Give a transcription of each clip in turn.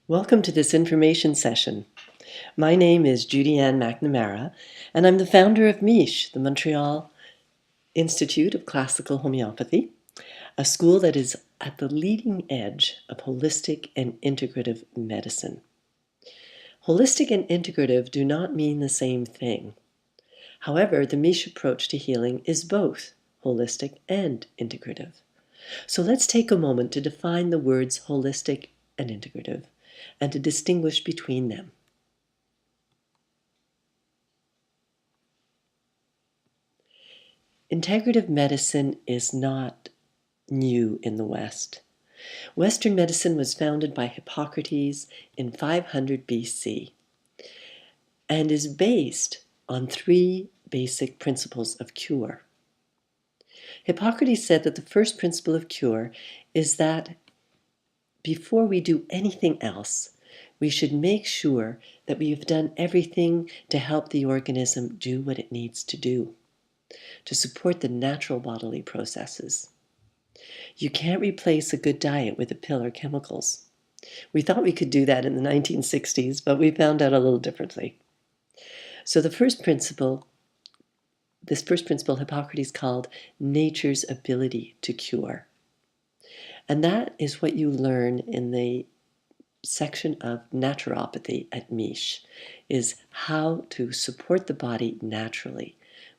Welcome to this information session. My name is Judy Ann McNamara, and I'm the founder of Miche, the Montreal Institute of Classical Homeopathy, a school that is at the leading edge of holistic and integrative medicine. Holistic and integrative do not mean the same thing. However, the Miche approach to healing is both holistic and integrative. So let's take a moment to define the words holistic and integrative, and to distinguish between them. Integrative medicine is not new in the West. Western medicine was founded by Hippocrates in 500 BC and is based on three basic principles of cure. Hippocrates said that the first principle of cure is that before we do anything else, we should make sure that we have done everything to help the organism do what it needs to do, to support the natural bodily processes. You can't replace a good diet with a pill or chemicals. We thought we could do that in the 1960s, but we found out a little differently. So this first principle Hippocrates called nature's ability to cure. And that is what you learn in the section of naturopathy at Miche, is how to support the body naturally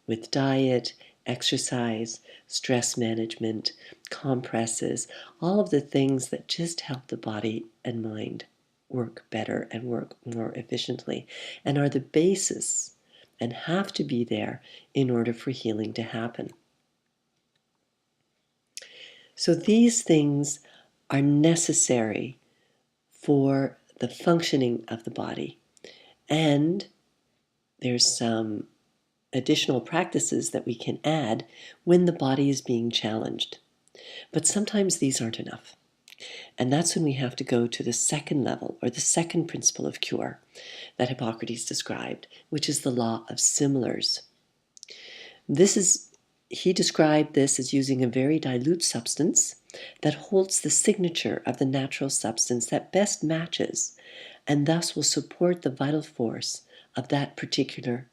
with diet, exercise, stress management, compresses, all of the things that just help the body and mind work better and work more efficiently, and are the basis and have to be there in order for healing to happen. So these things are necessary for the functioning of the body, and there's some additional practices that we can add when the body is being challenged. But sometimes these aren't enough. And that's when we have to go to the second level, or the second principle of cure that Hippocrates described, which is the law of similars. He described this as using a very dilute substance that holds the signature of the natural substance that best matches, and thus will support the vital force of that particular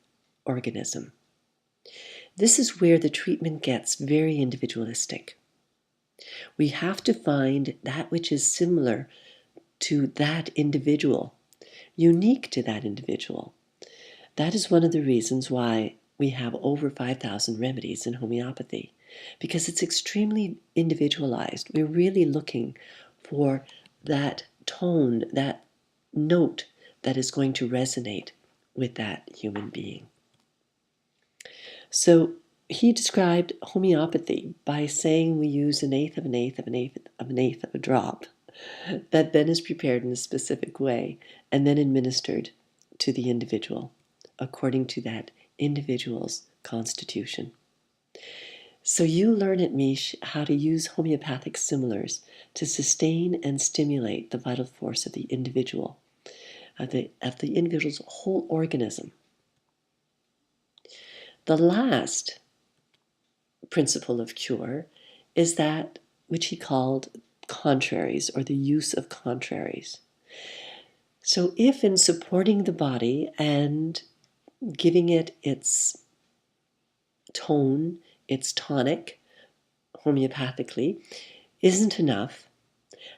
organism. This is where the treatment gets very individualistic. We have to find that which is similar to that individual, unique to that individual. That is one of the reasons why we have over 5,000 remedies in homeopathy, because it's extremely individualized. We're really looking for that tone, that note that is going to resonate with that human being. So he described homeopathy by saying we use an eighth of an eighth of an eighth of an eighth of a drop that then is prepared in a specific way and then administered to the individual according to that individual's constitution. So you learn at Miche how to use homeopathic similars to sustain and stimulate the vital force of the individual, of the individual's whole organism. The last principle of cure is that which he called contraries, or the use of contraries. So if in supporting the body and giving it its tone, its tonic, homeopathically, isn't enough,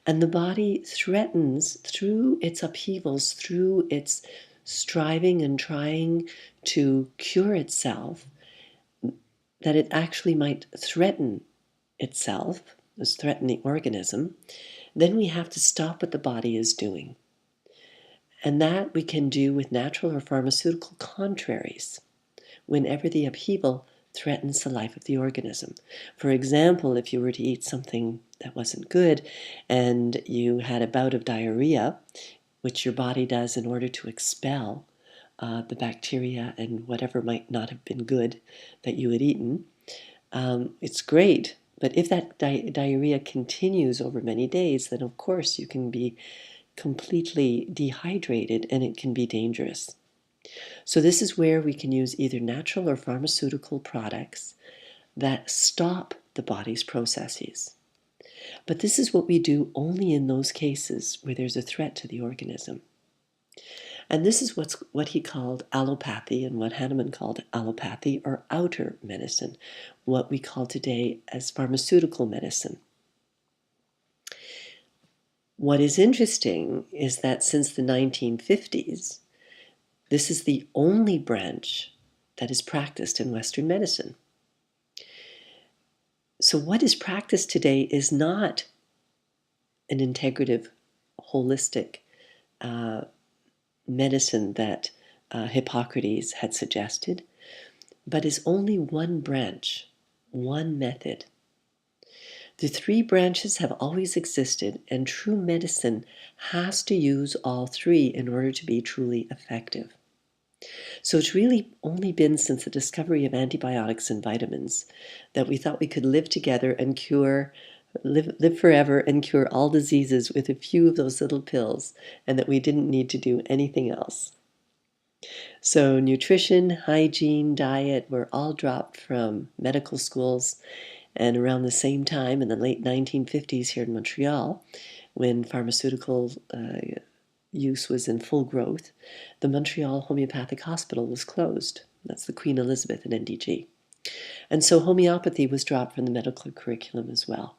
and the body threatens through its upheavals, through its striving and trying to cure itself, that it actually might threaten itself, threaten the organism, then we have to stop what the body is doing. And that we can do with natural or pharmaceutical contraries whenever the upheaval threatens the life of the organism. For example, if you were to eat something that wasn't good and you had a bout of diarrhea, which your body does in order to expel the bacteria and whatever might not have been good that you had eaten, it's great. But if that diarrhea continues over many days, then of course you can be completely dehydrated and it can be dangerous. So this is where we can use either natural or pharmaceutical products that stop the body's processes. But this is what we do only in those cases where there's a threat to the organism. And this is what he called allopathy, and what Hahnemann called allopathy, or outer medicine, what we call today as pharmaceutical medicine. What is interesting is that since the 1950s, this is the only branch that is practiced in Western medicine. So what is practiced today is not an integrative, holistic medicine that Hippocrates had suggested, but is only one branch, one method. The three branches have always existed, and true medicine has to use all three in order to be truly effective. So it's really only been since the discovery of antibiotics and vitamins that we thought we could live together and live forever and cure all diseases with a few of those little pills, and that we didn't need to do anything else. So nutrition, hygiene, diet were all dropped from medical schools. And around the same time, in the late 1950s here in Montreal, when pharmaceutical use was in full growth, the Montreal Homeopathic Hospital was closed. That's the Queen Elizabeth in NDG. And so homeopathy was dropped from the medical curriculum as well.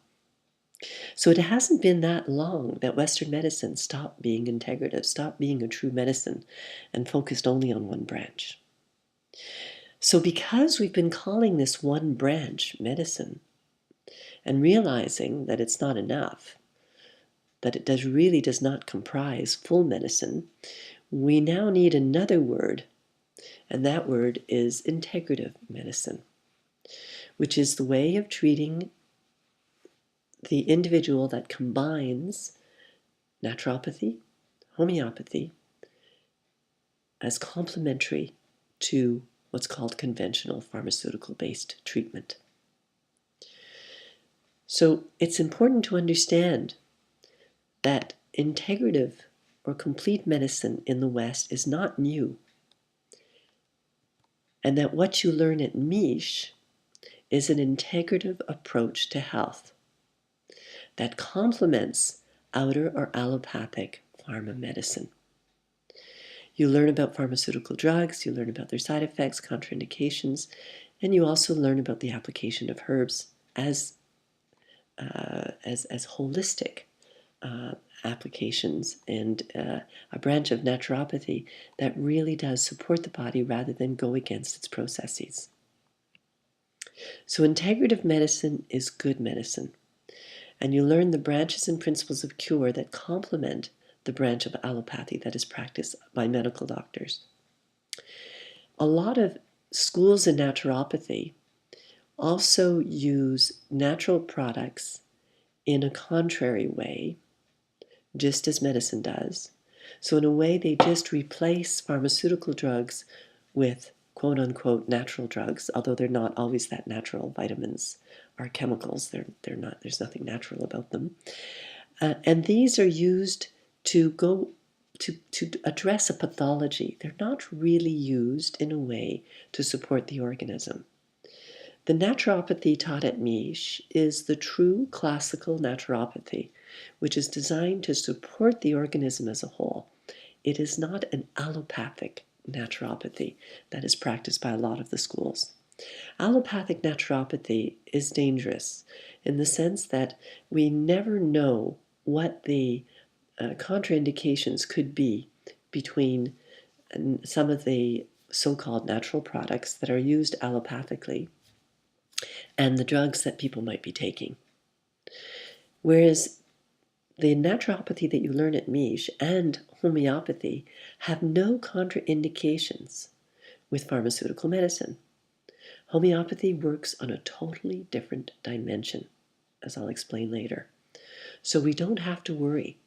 So it hasn't been that long that Western medicine stopped being integrative, stopped being a true medicine, and focused only on one branch. So because we've been calling this one branch medicine, and realizing that it's not enough, that it really does not comprise full medicine, we now need another word, and that word is integrative medicine, which is the way of treating the individual that combines naturopathy, homeopathy, as complementary to what's called conventional pharmaceutical-based treatment. So it's important to understand that integrative or complete medicine in the West is not new, and that what you learn at Miche is an integrative approach to health that complements outer or allopathic pharma medicine. You learn about pharmaceutical drugs, you learn about their side effects, contraindications, and you also learn about the application of herbs as holistic applications, and a branch of naturopathy that really does support the body rather than go against its processes. So integrative medicine is good medicine, and you learn the branches and principles of cure that complement the branch of allopathy that is practiced by medical doctors. A lot of schools in naturopathy also use natural products in a contrary way, just as medicine does. So in a way, they just replace pharmaceutical drugs with quote-unquote natural drugs, although they're not always that natural. Vitamins are chemicals. They're not. There's nothing natural about them. And these are used to address a pathology. They're not really used in a way to support the organism. The naturopathy taught at Miche is the true classical naturopathy, which is designed to support the organism as a whole. It is not an allopathic naturopathy that is practiced by a lot of the schools. Allopathic naturopathy is dangerous in the sense that we never know what the contraindications could be between some of the so-called natural products that are used allopathically and the drugs that people might be taking. Whereas the naturopathy that you learn at Miche and homeopathy have no contraindications with pharmaceutical medicine. Homeopathy works on a totally different dimension, as I'll explain later. So we don't have to worry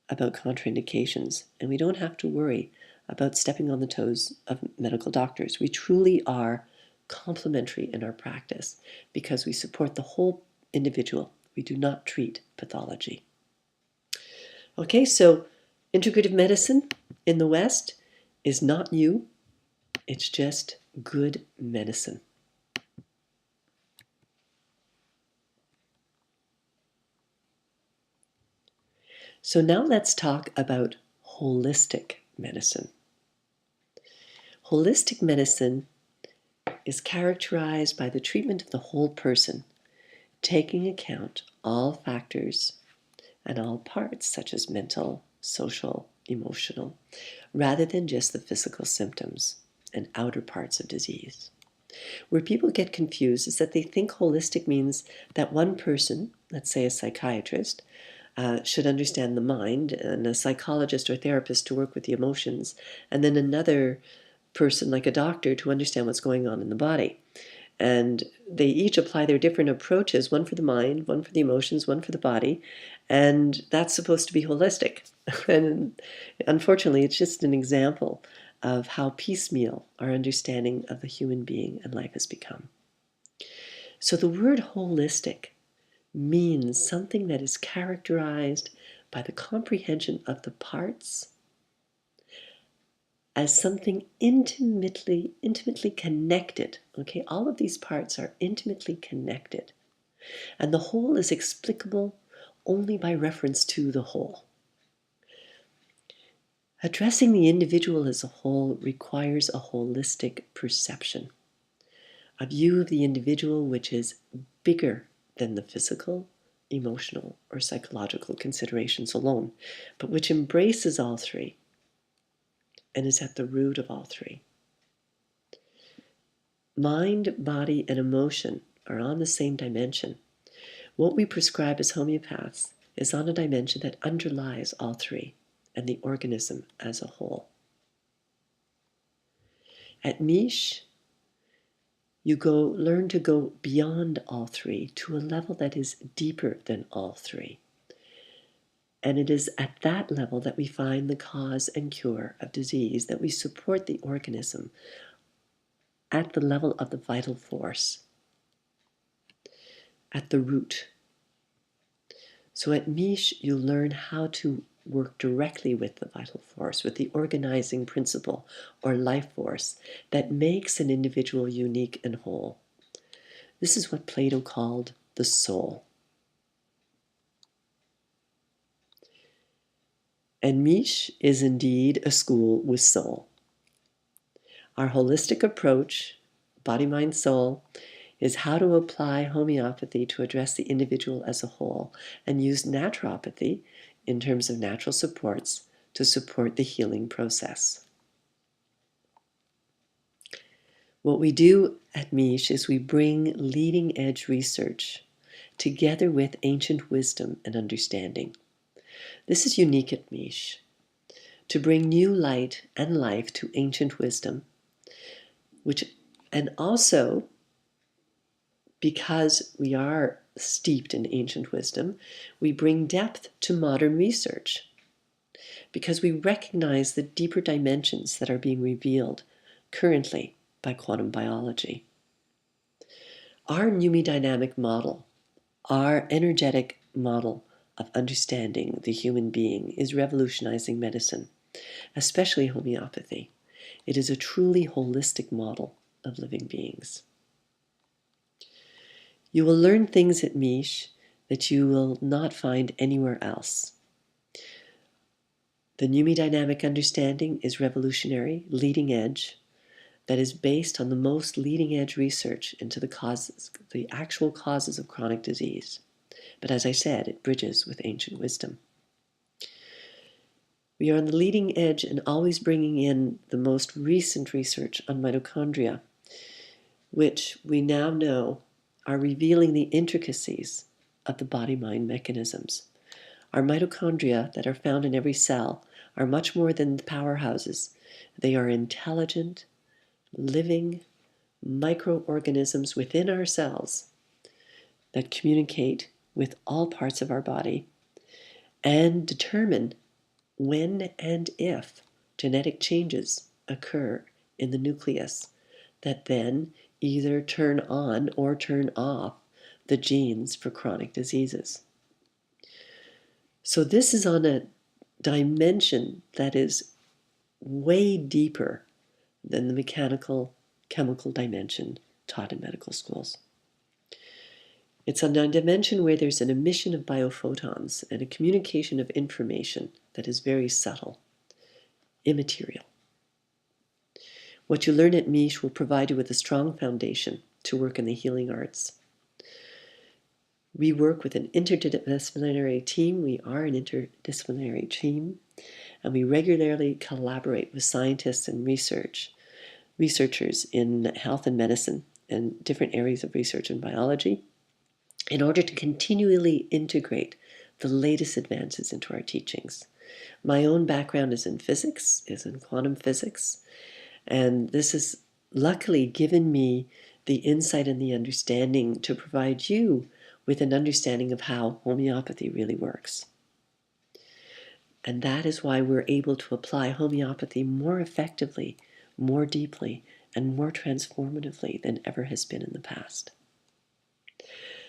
about contraindications, and we don't have to worry about stepping on the toes of medical doctors. We truly are complementary in our practice because we support the whole individual. We do not treat pathology. Okay, so integrative medicine in the West is not new. It's just good medicine. So now let's talk about holistic medicine. Holistic medicine is characterized by the treatment of the whole person, taking account all factors and all parts such as mental, social, emotional, rather than just the physical symptoms and outer parts of disease. Where people get confused is that they think holistic means that one person, let's say a psychiatrist, should understand the mind, and a psychologist or therapist to work with the emotions, and then another person, like a doctor, to understand what's going on in the body. And they each apply their different approaches, one for the mind, one for the emotions, one for the body, and that's supposed to be holistic. And unfortunately, it's just an example of how piecemeal our understanding of the human being and life has become. So the word holistic means something that is characterized by the comprehension of the parts as something intimately connected. Okay, all of these parts are intimately connected, and the whole is explicable only by reference to the whole. Addressing the individual as a whole requires a holistic perception, a view of the individual which is bigger than the physical, emotional, or psychological considerations alone, but which embraces all three and is at the root of all three. Mind, body, and emotion are on the same dimension. What we prescribe as homeopaths is on a dimension that underlies all three and the organism as a whole. At Miche, you learn to go beyond all three to a level that is deeper than all three. And it is at that level that we find the cause and cure of disease, that we support the organism at the level of the vital force, at the root. So at Miche, you learn how to work directly with the vital force, with the organizing principle or life force that makes an individual unique and whole. This is what Plato called the soul. And Miche is indeed a school with soul. Our holistic approach, body, mind, soul, is how to apply homeopathy to address the individual as a whole and use naturopathy in terms of natural supports to support the healing process. What we do at Miche is we bring leading edge research together with ancient wisdom and understanding. This is unique at Miche, to bring new light and life to ancient wisdom, and also because we are steeped in ancient wisdom, we bring depth to modern research, because we recognize the deeper dimensions that are being revealed currently by quantum biology. Our pneumodynamic model, our energetic model of understanding the human being, is revolutionizing medicine, especially homeopathy. It is a truly holistic model of living beings. You will learn things at Miche that you will not find anywhere else. The pneumodynamic understanding is revolutionary, leading edge, that is based on the most leading edge research into the actual causes of chronic disease. But as I said, it bridges with ancient wisdom. We are on the leading edge and always bringing in the most recent research on mitochondria, which we now know are revealing the intricacies of the body-mind mechanisms. Our mitochondria that are found in every cell are much more than the powerhouses. They are intelligent, living microorganisms within our cells that communicate with all parts of our body and determine when and if genetic changes occur in the nucleus that then either turn on or turn off the genes for chronic diseases. So this is on a dimension that is way deeper than the mechanical, chemical dimension taught in medical schools. It's a dimension where there's an emission of biophotons and a communication of information that is very subtle, immaterial. What you learn at Miche will provide you with a strong foundation to work in the healing arts. We work with an interdisciplinary team. We are an interdisciplinary team, and we regularly collaborate with scientists and researchers in health and medicine and different areas of research in biology in order to continually integrate the latest advances into our teachings. My own background is in physics, is in quantum physics, and this has luckily given me the insight and the understanding to provide you with an understanding of how homeopathy really works. And that is why we're able to apply homeopathy more effectively, more deeply, and more transformatively than ever has been in the past.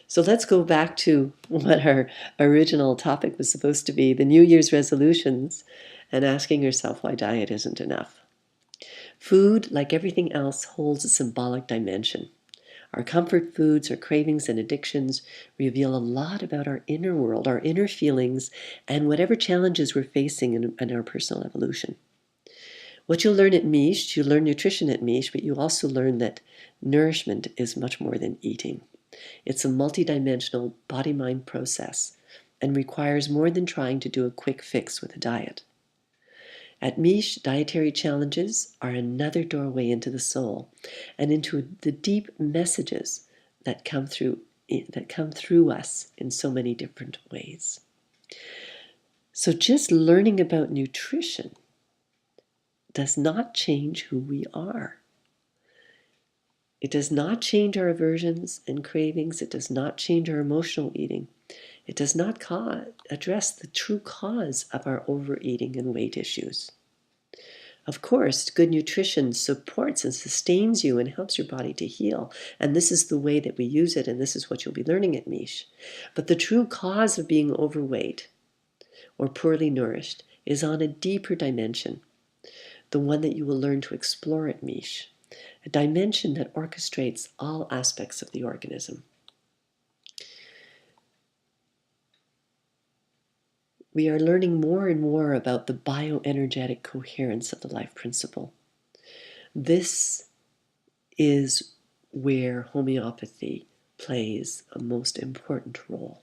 So let's go back to what our original topic was supposed to be, the New Year's resolutions, and asking yourself why diet isn't enough. Food, like everything else, holds a symbolic dimension. Our comfort foods, our cravings, and addictions reveal a lot about our inner world, our inner feelings, and whatever challenges we're facing in our personal evolution. What you'll learn at Miche, you learn nutrition at Miche, but you also learn that nourishment is much more than eating. It's a multidimensional body-mind process and requires more than trying to do a quick fix with a diet. At Miche, dietary challenges are another doorway into the soul and into the deep messages that come through us in so many different ways. So just learning about nutrition does not change who we are. It does not change our aversions and cravings. It does not change our emotional eating. It does not address the true cause of our overeating and weight issues. Of course, good nutrition supports and sustains you and helps your body to heal. And this is the way that we use it, and this is what you'll be learning at Miche. But the true cause of being overweight or poorly nourished is on a deeper dimension, the one that you will learn to explore at Miche. A dimension that orchestrates all aspects of the organism. We are learning more and more about the bioenergetic coherence of the life principle. This is where homeopathy plays a most important role.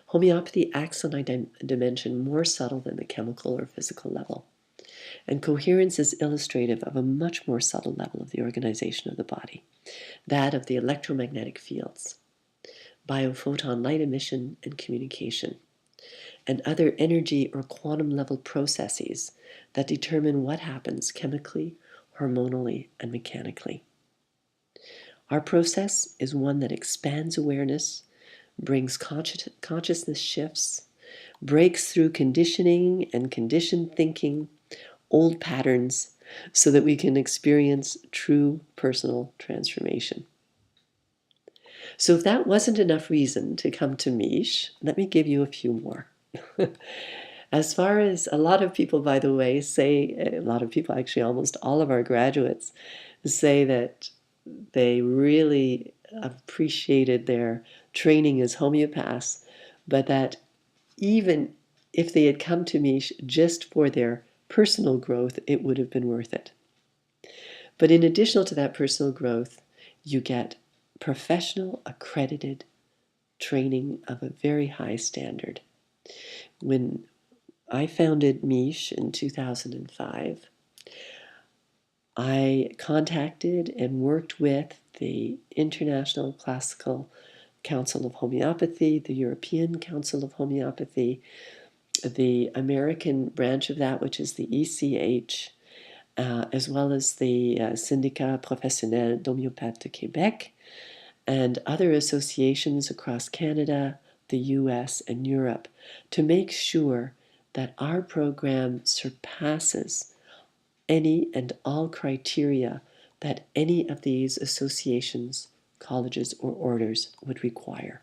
Homeopathy acts on a dimension more subtle than the chemical or physical level. And coherence is illustrative of a much more subtle level of the organization of the body, that of the electromagnetic fields, biophoton light emission and communication, and other energy or quantum level processes that determine what happens chemically, hormonally, and mechanically. Our process is one that expands awareness, brings consciousness shifts, breaks through conditioning and conditioned thinking, old patterns, so that we can experience true personal transformation. So if that wasn't enough reason to come to Miche, let me give you a few more. As far as a lot of people, by the way, say, a lot of people, actually almost all of our graduates, say that they really appreciated their training as homeopaths, but that even if they had come to Miche just for their personal growth, it would have been worth it. But in addition to that personal growth, you get professional accredited training of a very high standard. When I founded Miche in 2005, I contacted and worked with the International Classical Council of Homeopathy, the European Council of Homeopathy, the American branch of that, which is the ECH, as well as the Syndicat Professionnel d'Homéopathes de Québec, and other associations across Canada, the US, and Europe, to make sure that our program surpasses any and all criteria that any of these associations, colleges, or orders would require.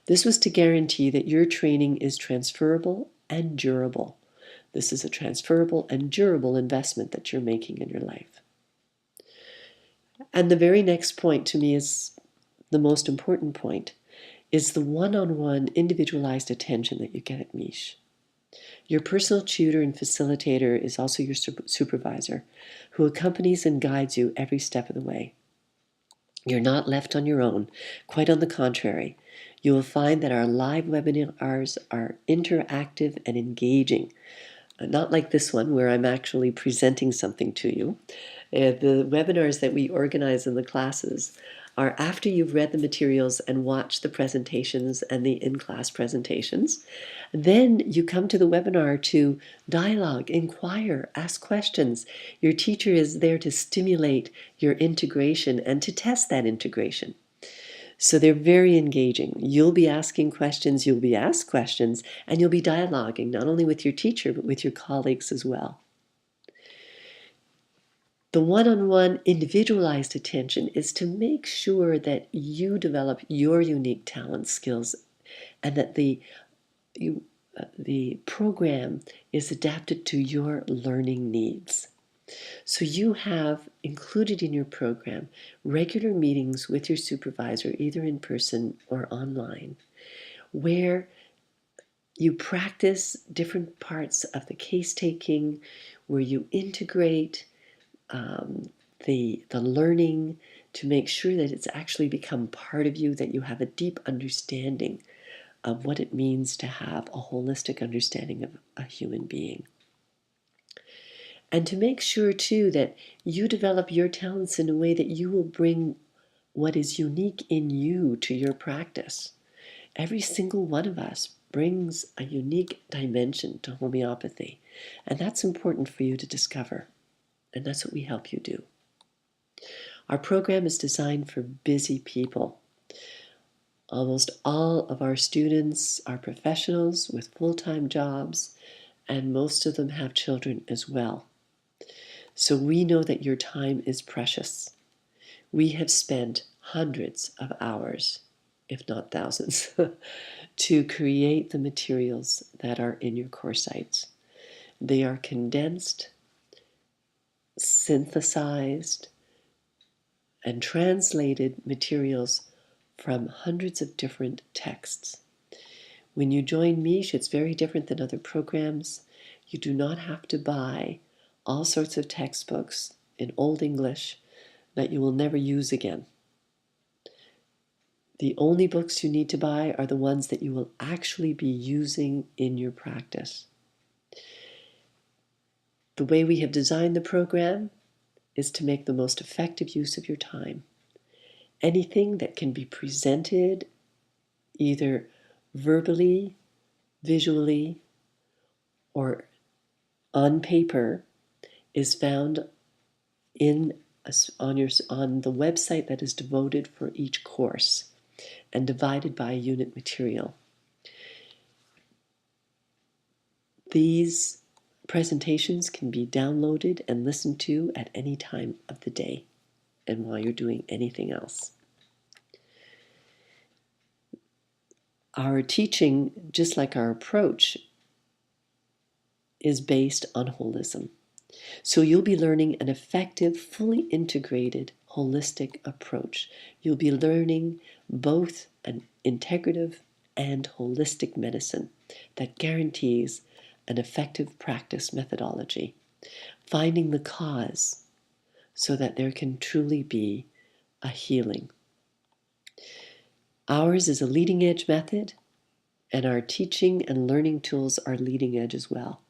This was to guarantee that your training is transferable and durable. This is a transferable and durable investment that you're making in your life. And the very next point to me is the most important point, is the one-on-one individualized attention that you get at Miche. Your personal tutor and facilitator is also your supervisor, who accompanies and guides you every step of the way. You're not left on your own. Quite on the contrary, you will find that our live webinars are interactive and engaging. Not like this one, where I'm actually presenting something to you. The webinars that we organize in the classes are after you've read the materials and watched the presentations and the in-class presentations. Then you come to the webinar to dialogue, inquire, ask questions. Your teacher is there to stimulate your integration and to test that integration. So they're very engaging. You'll be asking questions, you'll be asked questions, and you'll be dialoguing not only with your teacher, but with your colleagues as well. The one-on-one individualized attention is to make sure that you develop your unique talent skills and that the program is adapted to your learning needs. So you have included in your program regular meetings with your supervisor, either in person or online, where you practice different parts of the case taking, where you integrate the learning to make sure that it's actually become part of you, that you have a deep understanding of what it means to have a holistic understanding of a human being. And to make sure, too, that you develop your talents in a way that you will bring what is unique in you to your practice. Every single one of us brings a unique dimension to homeopathy, and that's important for you to discover, and that's what we help you do. Our program is designed for busy people. Almost all of our students are professionals with full-time jobs, and most of them have children as well. So we know that your time is precious. We have spent hundreds of hours, if not thousands, to create the materials that are in your course sites. They are condensed, synthesized, and translated materials from hundreds of different texts. When you join Miche, it's very different than other programs. You do not have to buy all sorts of textbooks in Old English that you will never use again. The only books you need to buy are the ones that you will actually be using in your practice. The way we have designed the program is to make the most effective use of your time. Anything that can be presented either verbally, visually, or on paper is found on the website that is devoted for each course and divided by unit material. These presentations can be downloaded and listened to at any time of the day and while you're doing anything else. Our teaching, just like our approach, is based on holism. So you'll be learning an effective, fully integrated, holistic approach. You'll be learning both an integrative and holistic medicine that guarantees an effective practice methodology, finding the cause so that there can truly be a healing. Ours is a leading edge method, and our teaching and learning tools are leading edge as well.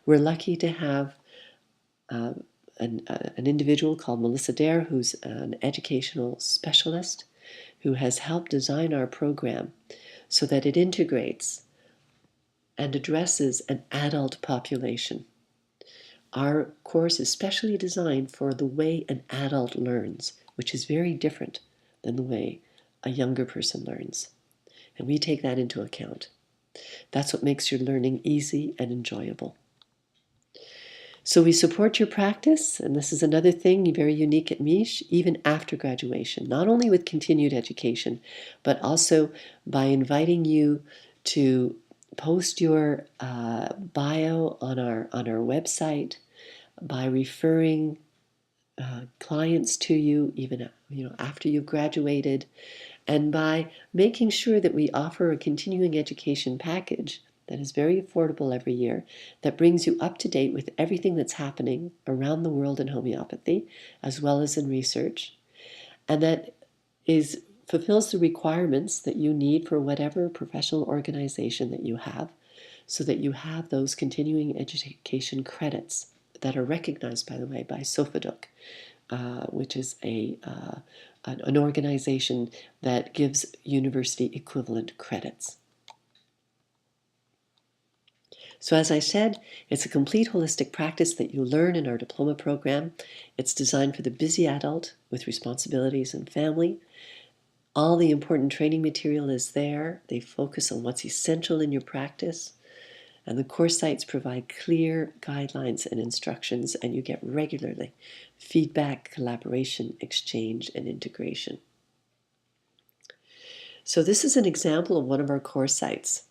We're lucky to have an individual called Melissa Dare, who's an educational specialist, who has helped design our program so that it integrates and addresses an adult population. Our course is specially designed for the way an adult learns, which is very different than the way a younger person learns. And we take that into account. That's what makes your learning easy and enjoyable. So we support your practice, and this is another thing very unique at Miche, even after graduation, not only with continued education, but also by inviting you to post your bio on our website, by referring clients to you even after you've graduated, And by making sure that we offer a continuing education package that is very affordable every year, that brings you up to date with everything that's happening around the world in homeopathy, as well as in research, and that fulfills the requirements that you need for whatever professional organization that you have, so that you have those continuing education credits that are recognized, by the way, by Sofaduk, which is an organization that gives university equivalent credits. So as I said, it's a complete holistic practice that you learn in our diploma program. It's designed for the busy adult with responsibilities and family. All the important training material is there. They focus on what's essential in your practice. And the course sites provide clear guidelines and instructions, and you get regularly feedback, collaboration, exchange, and integration. So this is an example of one of our course sites.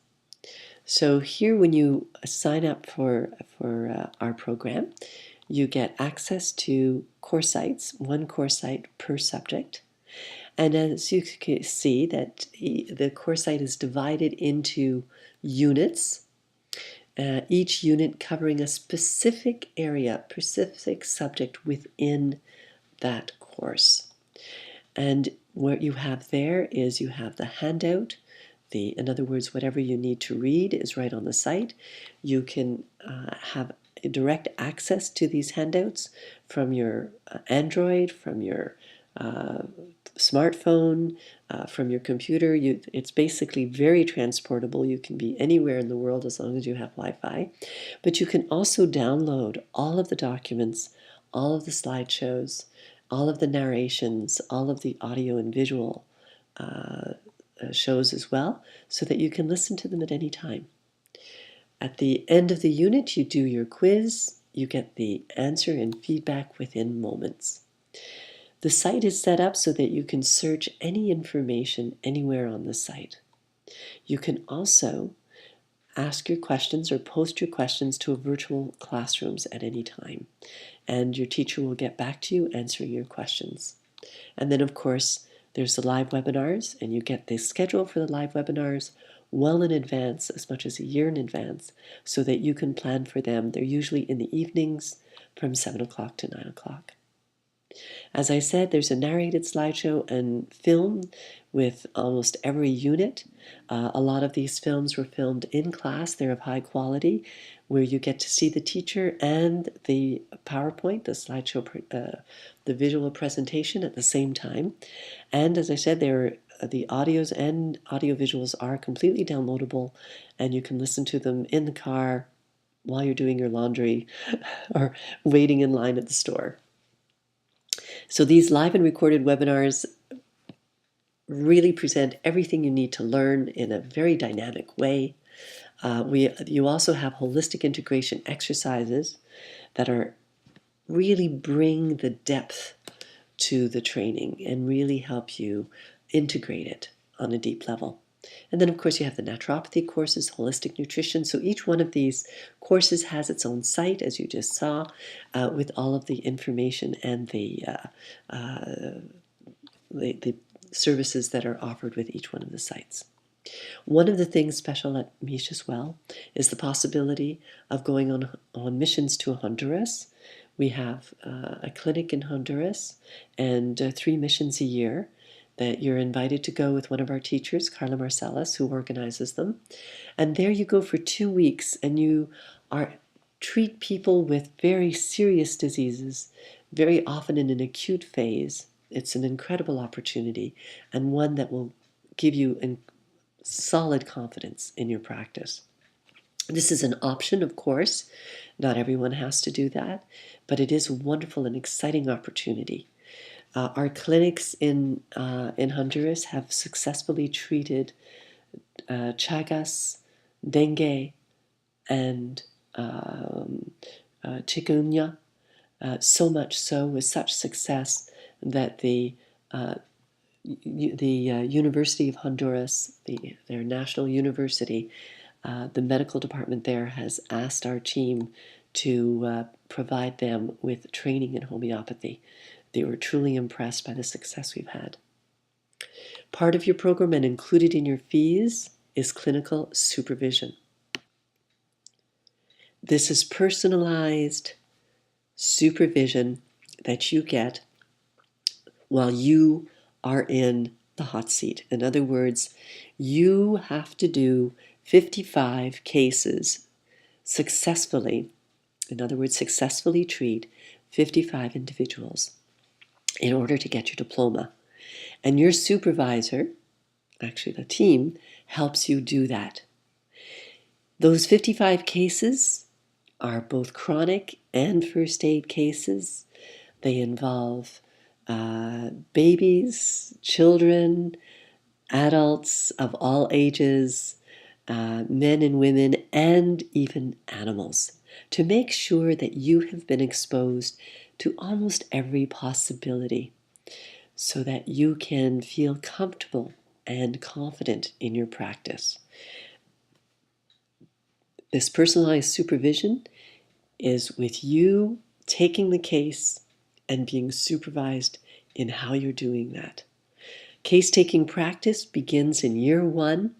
So here, when you sign up for our program, you get access to course sites, one course site per subject. And as you can see, that the course site is divided into units, each unit covering a specific area, specific subject within that course. And what you have there is you have the handout. In other words, whatever you need to read is right on the site. You can have direct access to these handouts from your Android, from your smartphone, from your computer. It's basically very transportable. You can be anywhere in the world as long as you have Wi-Fi. But you can also download all of the documents, all of the slideshows, all of the narrations, all of the audio and visual shows as well, so that you can listen to them at any time. At the end of the unit, you do your quiz. You get the answer and feedback within moments. The site is set up so that you can search any information anywhere on the site. You can also ask your questions or post your questions to virtual classrooms at any time, and your teacher will get back to you answering your questions. And then, of course, there's the live webinars, and you get the schedule for the live webinars well in advance, as much as a year in advance, so that you can plan for them. They're usually in the evenings from 7 o'clock to 9 o'clock. As I said, there's a narrated slideshow and film with almost every unit. A lot of these films were filmed in class. They're of high quality, where you get to see the teacher and the PowerPoint, the slideshow, the visual presentation at the same time. And as I said, the audios and audio visuals are completely downloadable, and you can listen to them in the car while you're doing your laundry or waiting in line at the store. So these live and recorded webinars really present everything you need to learn in a very dynamic way. You also have holistic integration exercises that really bring the depth to the training and really help you integrate it on a deep level. And then, of course, you have the naturopathy courses, holistic nutrition. So each one of these courses has its own site, as you just saw, with all of the information and the services that are offered with each one of the sites. One of the things special at Miche as well is the possibility of going on missions to Honduras. We have a clinic in Honduras and 3 missions a year that you're invited to go with one of our teachers, Carla Marcellus, who organizes them. And there you go for 2 weeks, and you treat people with very serious diseases, very often in an acute phase. It's an incredible opportunity, and one that will give you solid confidence in your practice. This is an option, of course. Not everyone has to do that, but it is a wonderful and exciting opportunity. Our clinics in Honduras have successfully treated Chagas, dengue, and chikungunya, so much so with such success that the University of Honduras, their national university, the medical department there has asked our team to provide them with training in homeopathy. They were truly impressed by the success we've had. Part of your program and included in your fees is clinical supervision. This is personalized supervision that you get while you are in the hot seat. In other words, you have to do 55 cases successfully. In other words, successfully treat 55 individuals in order to get your diploma. And your supervisor, actually the team, helps you do that. Those 55 cases are both chronic and first aid cases. They involve babies, children, adults of all ages, men and women, and even animals, to make sure that you have been exposed to almost every possibility so that you can feel comfortable and confident in your practice. This personalized supervision is with you taking the case and being supervised in how you're doing that. Case-taking practice begins in year 1.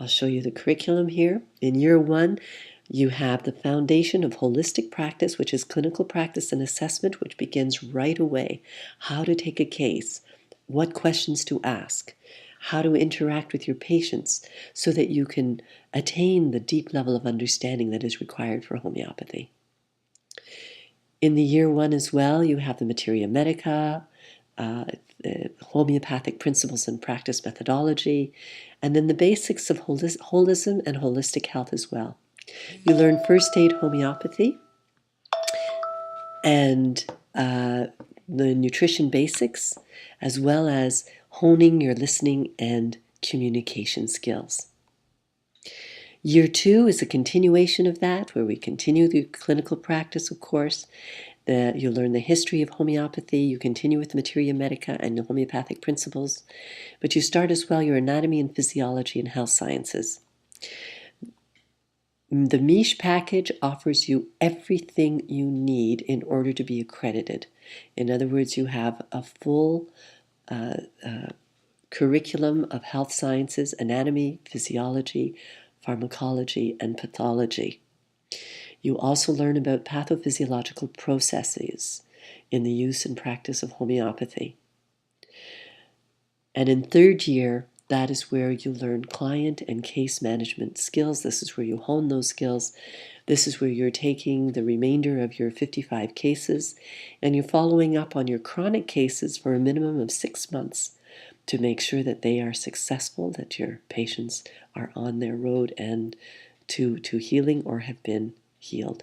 I'll show you the curriculum here. In year 1, you have the foundation of holistic practice, which is clinical practice and assessment, which begins right away. How to take a case, what questions to ask, how to interact with your patients so that you can attain the deep level of understanding that is required for homeopathy. In the year 1 as well, you have the Materia Medica, homeopathic principles and practice methodology, and then the basics of holism and holistic health as well. You learn first aid homeopathy and the nutrition basics, as well as honing your listening and communication skills. Year 2 is a continuation of that, where we continue the clinical practice, of course. You learn the history of homeopathy, you continue with Materia Medica and the homeopathic principles, but you start as well your anatomy and physiology and health sciences. The Miche package offers you everything you need in order to be accredited. In other words, you have a full curriculum of health sciences, anatomy, physiology, pharmacology, and pathology. You also learn about pathophysiological processes in the use and practice of homeopathy. And in third year, that is where you learn client and case management skills. This is where you hone those skills. This is where you're taking the remainder of your 55 cases and you're following up on your chronic cases for a minimum of 6 months to make sure that they are successful, that your patients are on their road and to healing or have been healed.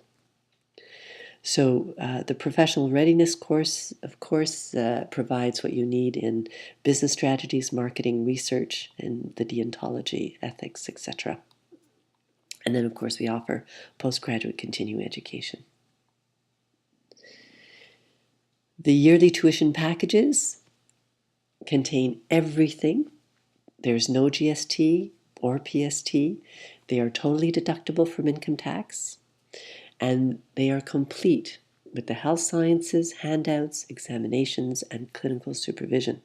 So the professional readiness course, of course, provides what you need in business strategies, marketing, research, and the deontology, ethics, etc. And then, of course, we offer postgraduate continuing education. The yearly tuition packages contain everything. There's no GST or PST. They are totally deductible from income tax. And they are complete with the health sciences, handouts, examinations, and clinical supervision.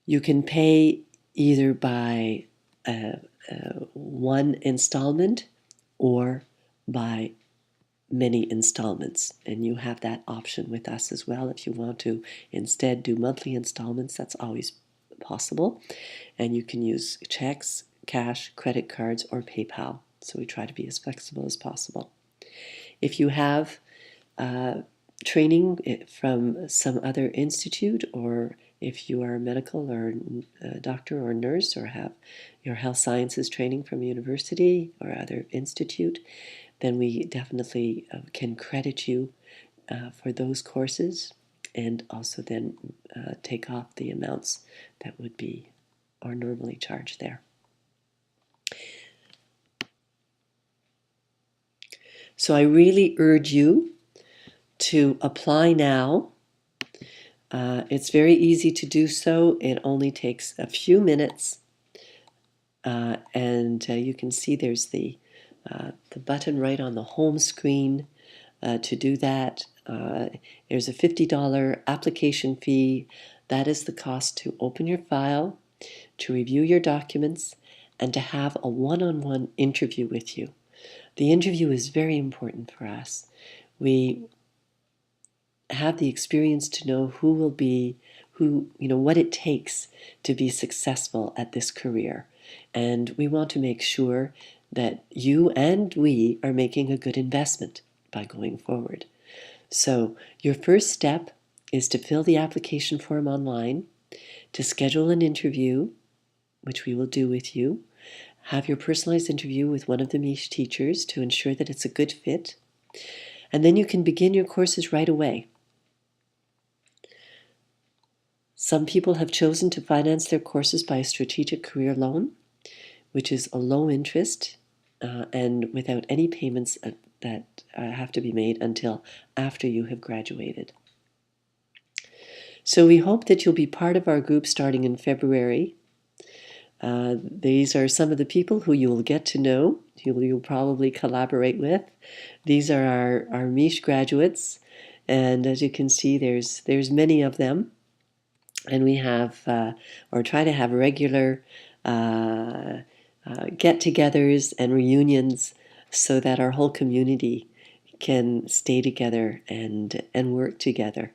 You can pay either by one installment or by many installments, and you have that option with us as well. If you want to instead do monthly installments, that's always possible, and you can use checks, cash, credit cards, or PayPal. So we try to be as flexible as possible. If you have training from some other institute, or if you are a medical or a doctor or nurse, or have your health sciences training from a university or other institute, then we definitely can credit you for those courses and also then take off the amounts that are normally charged there. So I really urge you to apply now. It's very easy to do so. It only takes a few minutes. And you can see there's the button right on the home screen to do that. There's a $50 application fee. That is the cost to open your file, to review your documents, and to have a one-on-one interview with you. The interview is very important for us. We have the experience to know what it takes to be successful at this career. And we want to make sure that you and we are making a good investment by going forward. So your first step is to fill the application form online, to schedule an interview, which we will do with you, have your personalized interview with one of the Miche teachers to ensure that it's a good fit, and then you can begin your courses right away. Some people have chosen to finance their courses by a strategic career loan, which is a low interest and without any payments that have to be made until after you have graduated. So we hope that you'll be part of our group starting in February. These are some of the people who you will get to know, you'll probably collaborate with. These are our Miche graduates, and as you can see, there's many of them. And we have, or try to have regular get-togethers and reunions so that our whole community can stay together and work together.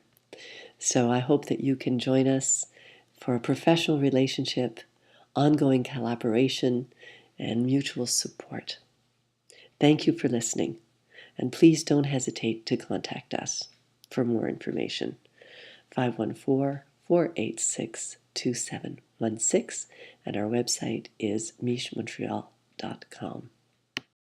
So I hope that you can join us for a professional relationship, ongoing collaboration, and mutual support. Thank you for listening, and please don't hesitate to contact us for more information. 514-486-2716, and our website is michemontreal.com.